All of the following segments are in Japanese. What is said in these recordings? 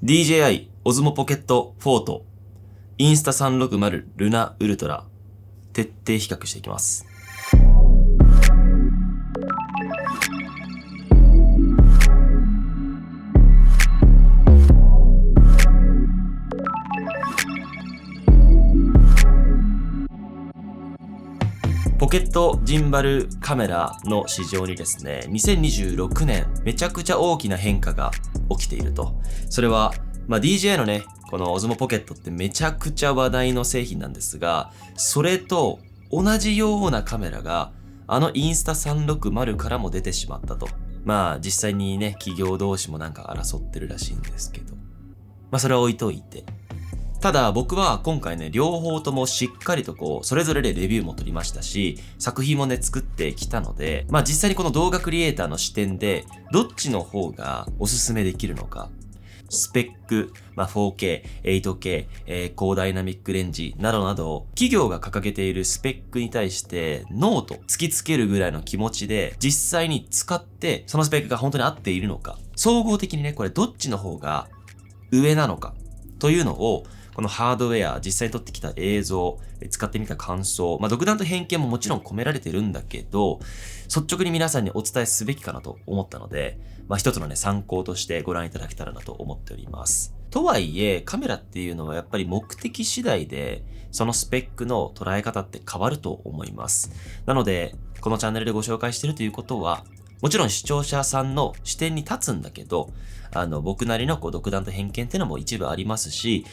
DJI Osmo Pocket Photoインスタ360ルナウルトラ徹底比較していきます。ポケットジンバルカメラの市場にですね、2026年めちゃくちゃ大きな変化が起きていると。それは、DJI のね、この Osmo Pocket ってめちゃくちゃ話題の製品なんですが、それと同じようなカメラがインスタ360からも出てしまったと。実際にね、企業同士もなんか争ってるらしいんですけど。それは置いといて。ただ僕は今回ね、両方ともしっかりとそれぞれでレビューも取りましたし、作品もね、作ってきたので、実際にこの動画クリエイターの視点で、どっちの方がおすすめできるのか、スペック、4K、8K、高ダイナミックレンジなどなど、企業が掲げているスペックに対してノーと突きつけるぐらいの気持ちで、実際に使って、そのスペックが本当に合っているのか、総合的にね、これどっちの方が上なのか、というのを、このハードウェア、実際に撮ってきた映像、使ってみた感想、独断と偏見ももちろん込められてるんだけど、率直に皆さんにお伝えすべきかなと思ったので、一つのね、参考としてご覧いただけたらなと思っております。とはいえ、カメラっていうのはやっぱり目的次第で、そのスペックの捉え方って変わると思います。なので、このチャンネルでご紹介しているということは、もちろん視聴者さんの視点に立つんだけど、僕なりの独断と偏見っていうのも一部ありますし、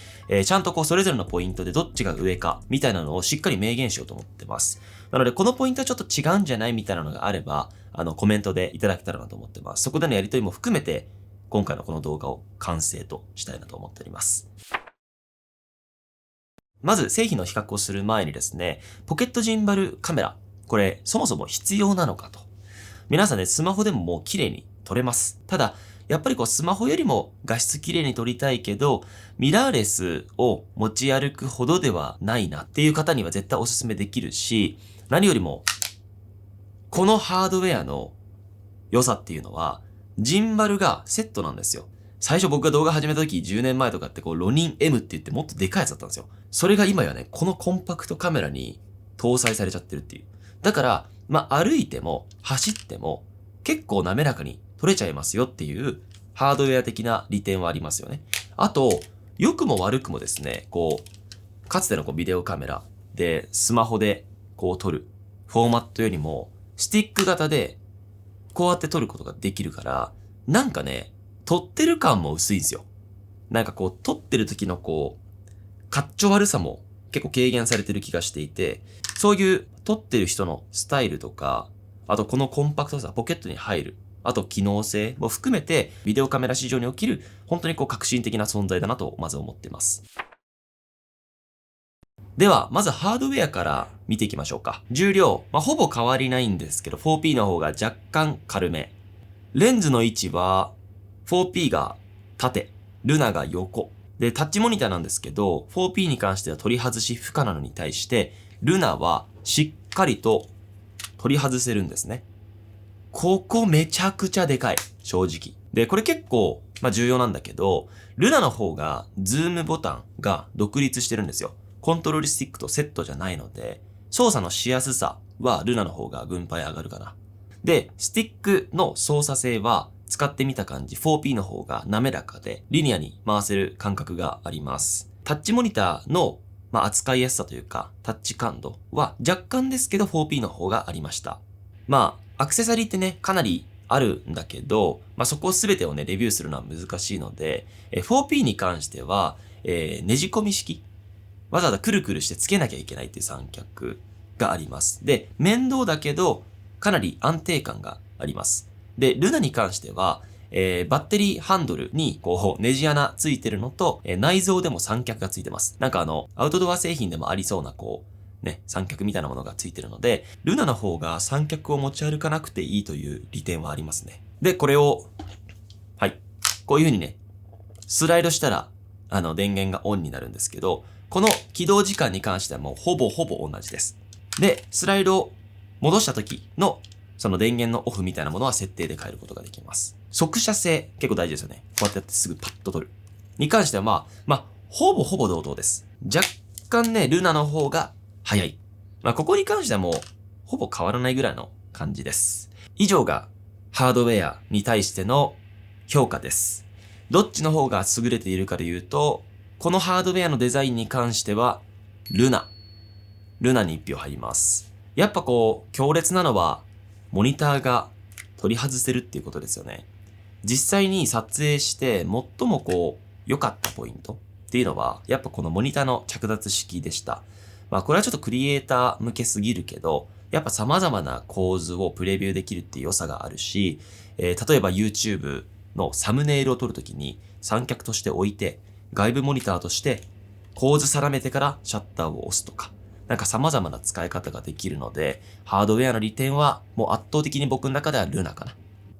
ちゃんとそれぞれのポイントでどっちが上か、みたいなのをしっかり明言しようと思ってます。なので、このポイントはちょっと違うんじゃないみたいなのがあれば、コメントでいただけたらなと思ってます。そこでのやりとりも含めて、今回のこの動画を完成としたいなと思っております。まず、製品の比較をする前にですね、ポケットジンバルカメラ、これ、そもそも必要なのかと。皆さんね、スマホでももう綺麗に撮れます。ただ、やっぱりスマホよりも画質綺麗に撮りたいけど、ミラーレスを持ち歩くほどではないなっていう方には絶対おすすめできるし、何よりも、このハードウェアの良さっていうのは、ジンバルがセットなんですよ。最初僕が動画始めた時10年前とかってロニン M って言ってもっとでかいやつだったんですよ。それが今やね、このコンパクトカメラに搭載されちゃってるっていう。だから、歩いても走っても結構滑らかに撮れちゃいますよっていうハードウェア的な利点はありますよね。あと、良くも悪くもですね、かつてのビデオカメラでスマホで撮るフォーマットよりもスティック型でこうやって撮ることができるから、なんかね、撮ってる感も薄いんですよ。なんか撮ってる時のかっちょ悪さも結構軽減されてる気がしていて、そういう撮ってる人のスタイルとか、あとこのコンパクトさ、ポケットに入る、あと機能性も含めて、ビデオカメラ市場における本当に革新的な存在だなとまず思っています。では、まずハードウェアから見ていきましょうか。重量、ほぼ変わりないんですけど、4P の方が若干軽め。レンズの位置は、4P が縦、ルナが横。で、タッチモニターなんですけど、4P に関しては取り外し不可なのに対して、ルナはしっかりと取り外せるんですね。ここめちゃくちゃでかい。正直。で、これ結構、重要なんだけど、ルナの方がズームボタンが独立してるんですよ。コントロールスティックとセットじゃないので、操作のしやすさはルナの方が分配上がるかな。で、スティックの操作性は使ってみた感じ 4P の方が滑らかでリニアに回せる感覚があります。タッチモニターの扱いやすさというかタッチ感度は若干ですけど 4P の方がありました。アクセサリーってね、かなりあるんだけど、そこすべてをね、レビューするのは難しいので、4P に関しては、ねじ込み式。わざわざくるくるしてつけなきゃいけないっていう三脚があります。で、面倒だけど、かなり安定感があります。で、ルナに関しては、バッテリーハンドルにネジ穴ついてるのと、内蔵でも三脚がついてます。なんかアウトドア製品でもありそうな三脚みたいなものがついてるので、ルナの方が三脚を持ち歩かなくていいという利点はありますね。で、これを、はい。こういう風にね、スライドしたら、電源がオンになるんですけど、この起動時間に関してはもうほぼ同じです。で、スライドを戻した時の、その電源のオフみたいなものは設定で変えることができます。速射性、結構大事ですよね。こうやってやってすぐパッと取る。に関してはほぼほぼ同等です。若干ね、ルナの方が早い。ここに関してはもう、ほぼ変わらないぐらいの感じです。以上が、ハードウェアに対しての評価です。どっちの方が優れているかで言うと、このハードウェアのデザインに関しては、ルナに1票入ります。やっぱ強烈なのは、モニターが取り外せるっていうことですよね。実際に撮影して、最も良かったポイントっていうのは、やっぱこのモニターの着脱式でした。これはちょっとクリエイター向けすぎるけど、やっぱ様々な構図をプレビューできるっていう良さがあるし、例えば YouTube のサムネイルを撮るときに三脚として置いて、外部モニターとして構図定めてからシャッターを押すとか、様々な使い方ができるので、ハードウェアの利点はもう圧倒的に僕の中ではルナかな。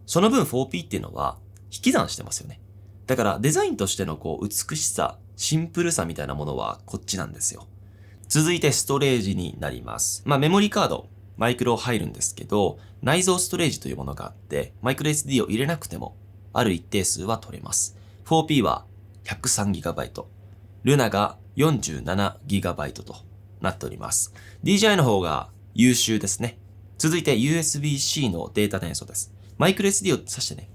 その分 4P っていうのは引き算してますよね。だからデザインとしての美しさ、シンプルさみたいなものはこっちなんですよ。続いてストレージになります。メモリーカード、マイクロ入るんですけど、内蔵ストレージというものがあって、マイクロ SD を入れなくても、ある一定数は取れます。4P は 103GB、ルナが 47GB となっております。DJI の方が優秀ですね。続いて USB-C のデータ転送です。マイクロ SD を挿してね、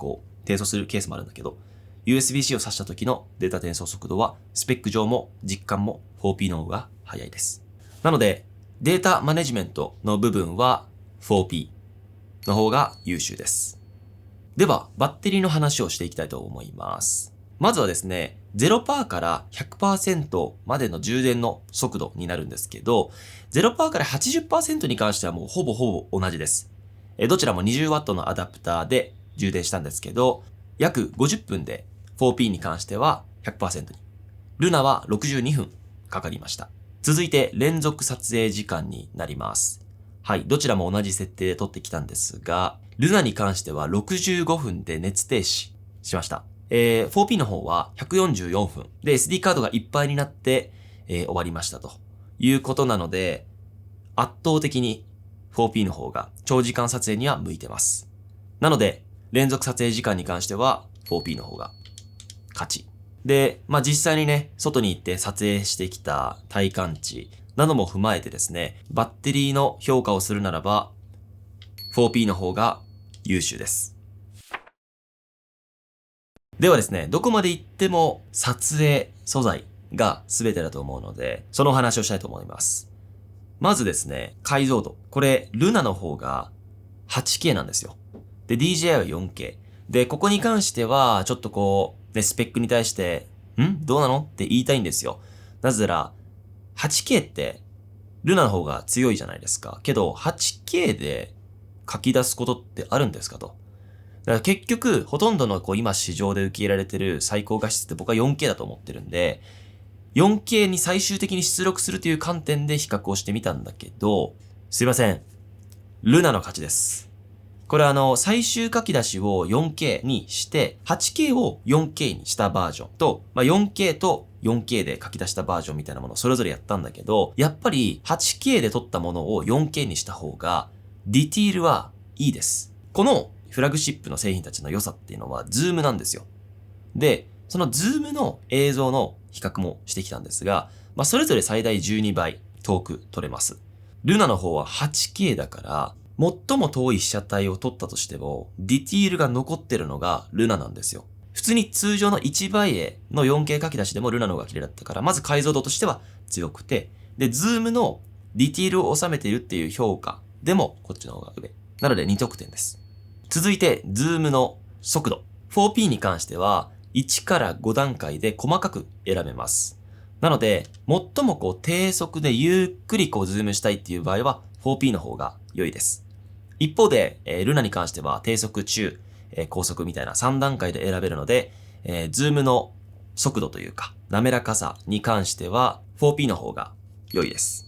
転送するケースもあるんだけど、USB-C を挿した時のデータ転送速度は、スペック上も実感も 4P の方が速いです。なので、データマネジメントの部分は 4P の方が優秀です。では、バッテリーの話をしていきたいと思います。まずはですね、0% から 100% までの充電の速度になるんですけど、0% から 80% に関してはもうほぼ同じです。どちらも 20W のアダプターで充電したんですけど、約50分で 4P に関しては 100% に。ルナは62分かかりました。続いて連続撮影時間になります。はい、どちらも同じ設定で撮ってきたんですが、ルナに関しては65分で熱停止しました。4P の方は144分で SD カードがいっぱいになって、終わりましたということなので、圧倒的に 4P の方が長時間撮影には向いてます。なので、連続撮影時間に関しては 4P の方が勝ち。で、実際にね、外に行って撮影してきた体感値なども踏まえてですね、バッテリーの評価をするならば、4P の方が優秀です。ではですね、どこまで行っても撮影素材が全てだと思うので、そのお話をしたいと思います。まずですね、解像度。これ、ルナの方が 8K なんですよ。で、DJI は 4K。で、ここに関しては、ちょっとスペックに対して、どうなのって言いたいんですよ。なぜなら、8K って、ルナの方が強いじゃないですか。けど、8K で書き出すことってあるんですかと。だから結局、ほとんどの今市場で受け入れられてる最高画質って僕は 4K だと思ってるんで、4K に最終的に出力するという観点で比較をしてみたんだけど、すいません。ルナの勝ちです。これ最終書き出しを 4K にして、8K を 4K にしたバージョンと、4K と 4K で書き出したバージョンみたいなものをそれぞれやったんだけど、やっぱり 8K で撮ったものを 4K にした方が、ディティールはいいです。このフラグシップの製品たちの良さっていうのは、ズームなんですよ。で、そのズームの映像の比較もしてきたんですが、それぞれ最大12倍遠く撮れます。ルナの方は 8K だから、最も遠い被写体を撮ったとしても、ディティールが残ってるのがルナなんですよ。普通に通常の1倍絵の 4K 書き出しでもルナの方が綺麗だったから、まず解像度としては強くて、で、ズームのディティールを収めているっていう評価でもこっちの方が上。なので2得点です。続いて、ズームの速度。4P に関しては、1から5段階で細かく選べます。なので、最も低速でゆっくりズームしたいっていう場合は、4P の方が良いです。一方で、ルナに関しては低速、中、高速みたいな3段階で選べるので、ズームの速度というか、滑らかさに関しては 4P の方が良いです。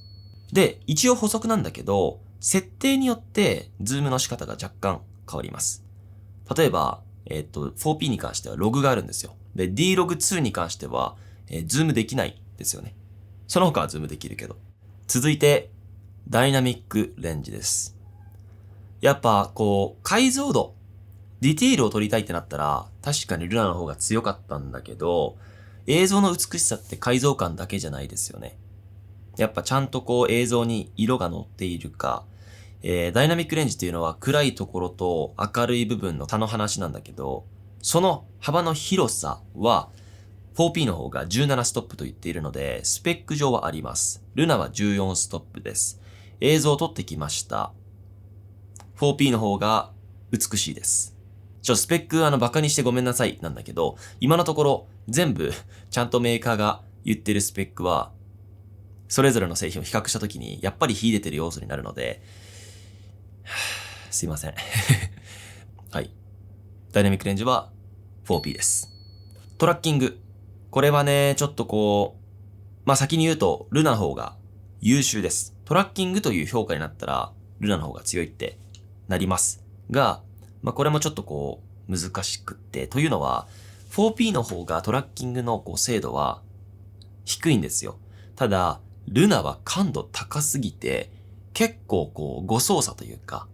で、一応補足なんだけど、設定によってズームの仕方が若干変わります。例えば、4P に関してはログがあるんですよ。で、Dlog2 に関しては、ズームできないですよね。その他はズームできるけど。続いて、ダイナミックレンジです。やっぱ、解像度、ディティールを撮りたいってなったら、確かにルナの方が強かったんだけど、映像の美しさって解像感だけじゃないですよね。やっぱちゃんとこう映像に色が乗っているか、ダイナミックレンジっていうのは暗いところと明るい部分の差の話なんだけど、その幅の広さは 4P の方が17ストップと言っているので、スペック上はあります。ルナは14ストップです。映像を撮ってきました。4P の方が美しいです。スペックバカにしてごめんなさいなんだけど、今のところ全部ちゃんとメーカーが言ってるスペックは、それぞれの製品を比較したときにやっぱり秀でてる要素になるので、すいません。はい。ダイナミックレンジは 4P です。トラッキング。これはね、ちょっとこう、先に言うと、ルナの方が優秀です。トラッキングという評価になったら、ルナの方が強いってなりますが、これもちょっとこう難しくって、というのは 4P の方がトラッキングのこう精度は低いんですよ。ただルナは感度高すぎて結構こう誤操作というか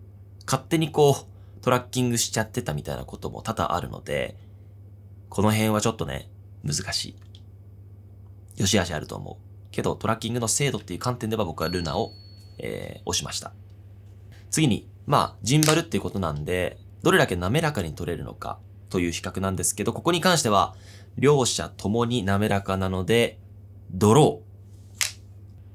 勝手にこうトラッキングしちゃってたみたいなことも多々あるので、この辺はちょっとね難しい。よしあしあると思うけどトラッキングの精度っていう観点では僕はルナを、押しました。次にジンバルっていうことなんで、どれだけ滑らかに撮れるのかという比較なんですけど、ここに関しては、両者ともに滑らかなので、ドロ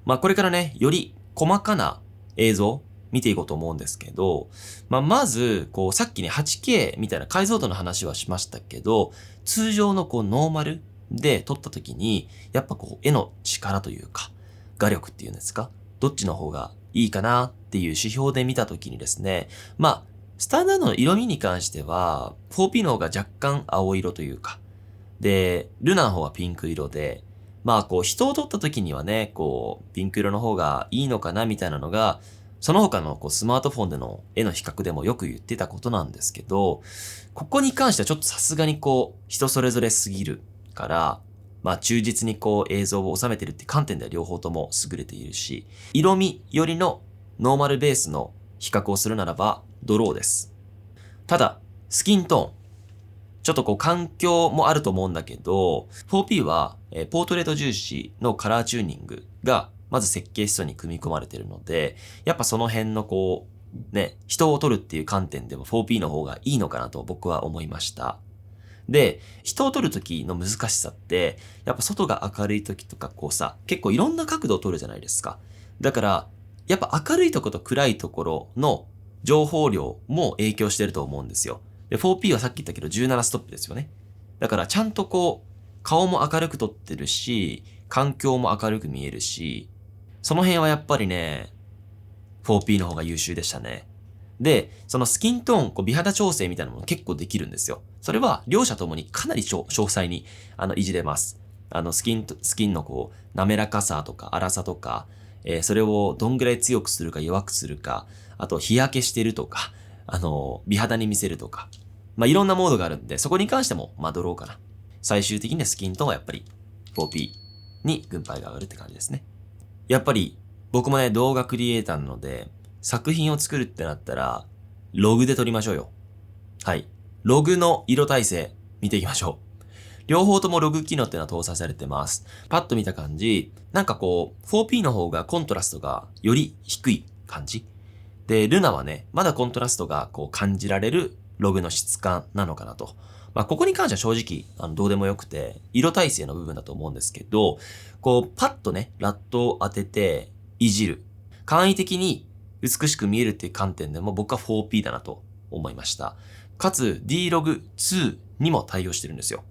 ー。これからね、より細かな映像見ていこうと思うんですけど、まず、こう、さっきね、8K みたいな解像度の話はしましたけど、通常のこう、ノーマルで撮った時に、やっぱこう、絵の力というか、画力っていうんですか、どっちの方がいいかなっていう指標で見た時にですね、スタンダードの色味に関しては、4P の方が若干青色というか、で、ルナの方はピンク色で、こう人を撮った時にはね、こう、ピンク色の方がいいのかなみたいなのが、その他のこうスマートフォンでの絵の比較でもよく言ってたことなんですけど、ここに関してはちょっとさすがにこう、人それぞれすぎるから、忠実にこう映像を収めてるって観点では両方とも優れているし、色味よりのノーマルベースの比較をするならば、ドローです。ただ、スキントーン。ちょっとこう環境もあると思うんだけど、4P は、ポートレート重視のカラーチューニングが、まず設計思想に組み込まれているので、やっぱその辺のこう、ね、人を撮るっていう観点でも 4P の方がいいのかなと僕は思いました。で、人を撮るときの難しさって、やっぱ外が明るいときとかこうさ、結構いろんな角度を撮るじゃないですか。だから、やっぱ明るいところと暗いところの情報量も影響してると思うんですよ。で、4P はさっき言ったけど17ストップですよね。だからちゃんとこう、顔も明るく撮ってるし、環境も明るく見えるし、その辺はやっぱりね、4P の方が優秀でしたね。で、そのスキントーン、こう美肌調整みたいなもの結構できるんですよ。それは両者ともにかなり詳細にいじれます。スキンのこう滑らかさとか粗さとか、それをどんぐらい強くするか弱くするか、あと日焼けしてるとか、美肌に見せるとか、いろんなモードがあるんで、そこに関してもドローかな。最終的にはスキントーンはやっぱり 4P に軍配が上がるって感じですね。やっぱり僕もね、動画クリエイターなので、作品を作るってなったら、ログで撮りましょうよ。はい。ログの色耐性、見ていきましょう。両方ともログ機能っていうのは搭載されてます。パッと見た感じ、なんかこう、4P の方がコントラストがより低い感じ。で、ルナはね、まだコントラストがこう感じられるログの質感なのかなと。ここに関しては正直、どうでもよくて、色耐性の部分だと思うんですけど、こう、パッとね、ラットを当てて、いじる。簡易的に美しく見えるっていう観点でも僕は 4P だなと思いました。かつ D-Log2 にも対応してるんですよ。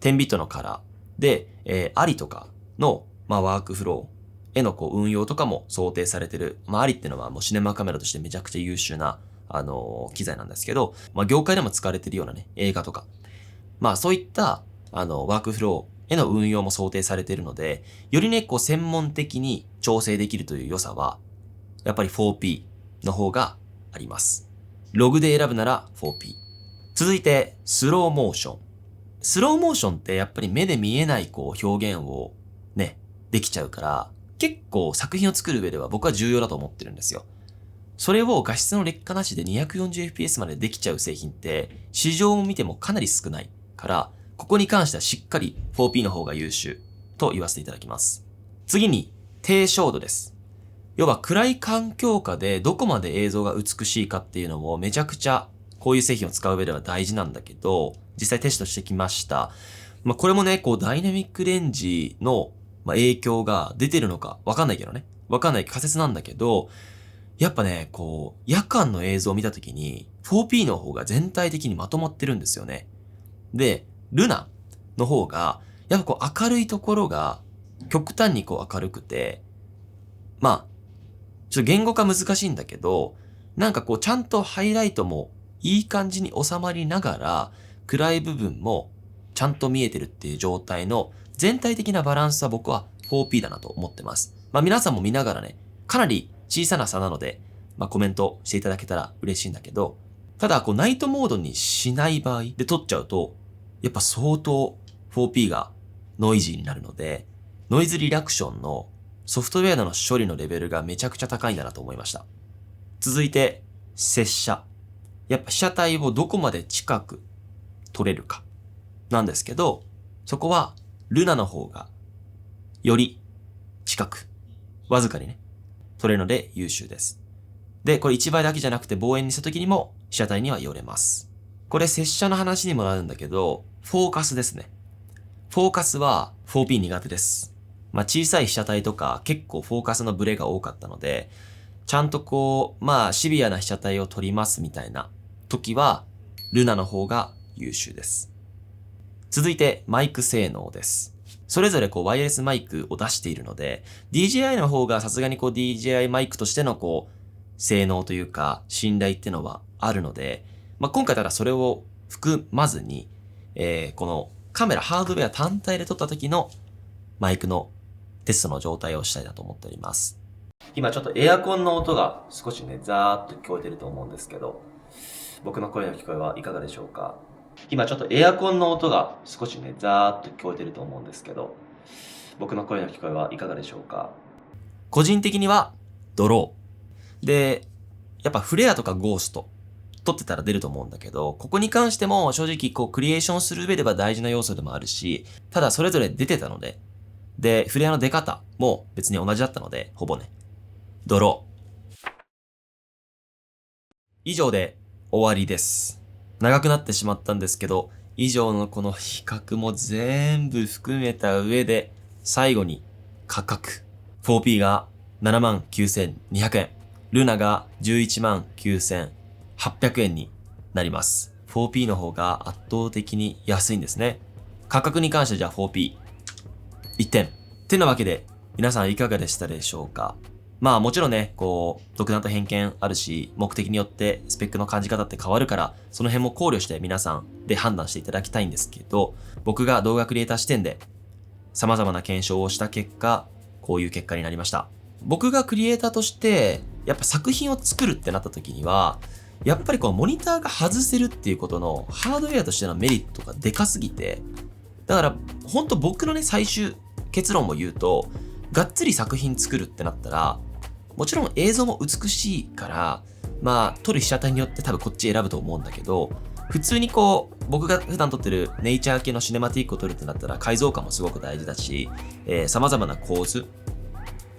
10ビットのカラーで、アリとかの、ワークフローへのこう運用とかも想定されてる。アリっていうのはもうシネマカメラとしてめちゃくちゃ優秀な、機材なんですけど、業界でも使われてるようなね、映画とか。そういった、ワークフローへの運用も想定されているので、よりね、こう専門的に調整できるという良さは、やっぱり 4P の方があります。ログで選ぶなら 4P。続いて、スローモーション。スローモーションってやっぱり目で見えないこう表現をね、できちゃうから、結構作品を作る上では僕は重要だと思ってるんですよ。それを画質の劣化なしで 240fps までできちゃう製品って市場を見てもかなり少ないから、ここに関してはしっかり 4P の方が優秀と言わせていただきます。次に、低照度です。要は暗い環境下でどこまで映像が美しいかっていうのもめちゃくちゃこういう製品を使う上では大事なんだけど、実際テストしてきました。これもね、ダイナミックレンジの影響が出てるのかわかんないけどね。わかんない仮説なんだけど、やっぱね、夜間の映像を見たときに 4P の方が全体的にまとまってるんですよね。で、ルナの方が、やっぱ明るいところが極端に明るくて、ちょっと言語化難しいんだけど、ちゃんとハイライトもいい感じに収まりながら、暗い部分もちゃんと見えてるっていう状態の全体的なバランスは僕は 4P だなと思ってます。皆さんも見ながらね、かなり小さな差なので、コメントしていただけたら嬉しいんだけど、ただナイトモードにしない場合で撮っちゃうと、やっぱ相当 4P がノイジーになるので、ノイズリダクションのソフトウェアの処理のレベルがめちゃくちゃ高いんだなと思いました。続いて、接写。やっぱ被写体をどこまで近く撮れるかなんですけど、そこはルナの方がより近く、わずかにね、撮れるので優秀です。で、これ1倍だけじゃなくて望遠にした時にも被写体には寄れます。これ接写の話にもなるんだけど、フォーカスですね。フォーカスは 4P 苦手です。小さい被写体とか結構フォーカスのブレが多かったので、ちゃんとシビアな被写体を撮りますみたいな時は、ルナの方が優秀です。続いて、マイク性能です。それぞれワイヤレスマイクを出しているので、DJI の方がさすがにDJI マイクとしての性能というか、信頼っていうのはあるので、今回ただそれを含まずに、このカメラハードウェア単体で撮った時のマイクのテストの状態をしたいなと思っております。今ちょっとエアコンの音が少しね、ザーッと聞こえてると思うんですけど、僕の声の聞こえはいかがでしょうか？今ちょっとエアコンの音が少しね、ザーッと聞こえてると思うんですけど、僕の声の聞こえはいかがでしょうか？個人的にはドロー。で、やっぱフレアとかゴースト撮ってたら出ると思うんだけど、ここに関しても正直クリエーションする上では大事な要素でもあるし、ただそれぞれ出てたので、で、フレアの出方も別に同じだったので、ほぼね、ドロー。以上で終わりです。長くなってしまったんですけど、以上のこの比較も全部含めた上で、最後に価格。4P が79,200円。ルナが119,800円になります。4P の方が圧倒的に安いんですね。価格に関してじゃあ 4P。1点。ってなわけで、皆さんいかがでしたでしょうか？もちろんね、独断と偏見あるし、目的によってスペックの感じ方って変わるから、その辺も考慮して皆さんで判断していただきたいんですけど、僕が動画クリエイター視点で様々な検証をした結果、こういう結果になりました。僕がクリエイターとして、やっぱ作品を作るってなった時には、やっぱりモニターが外せるっていうことのハードウェアとしてのメリットがでかすぎて、だから本当僕のね、最終結論を言うと、がっつり作品作るってなったら、もちろん映像も美しいから、撮る被写体によって多分こっち選ぶと思うんだけど、普通に僕が普段撮ってるネイチャー系のシネマティックを撮るってなったら解像感もすごく大事だし、様々な構図、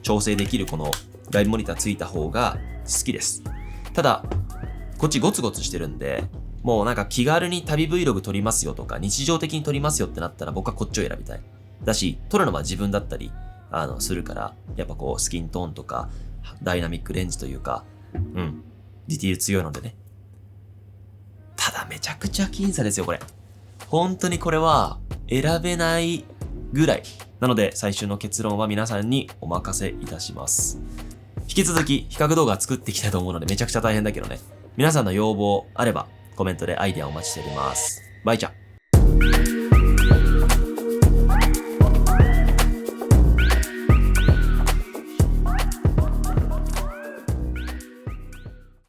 調整できるこの外部モニターついた方が好きです。ただ、こっちゴツゴツしてるんで、もう気軽に旅 Vlog 撮りますよとか、日常的に撮りますよってなったら僕はこっちを選びたい。だし、撮るのは自分だったり、するから、やっぱスキントーンとか、ダイナミックレンジというか、ディティール強いのでね。ただめちゃくちゃ僅差ですよ、これ。本当にこれは選べないぐらい。なので最終の結論は皆さんにお任せいたします。引き続き比較動画作っていきたいと思うのでめちゃくちゃ大変だけどね。皆さんの要望あればコメントでアイデアお待ちしております。バイチャ。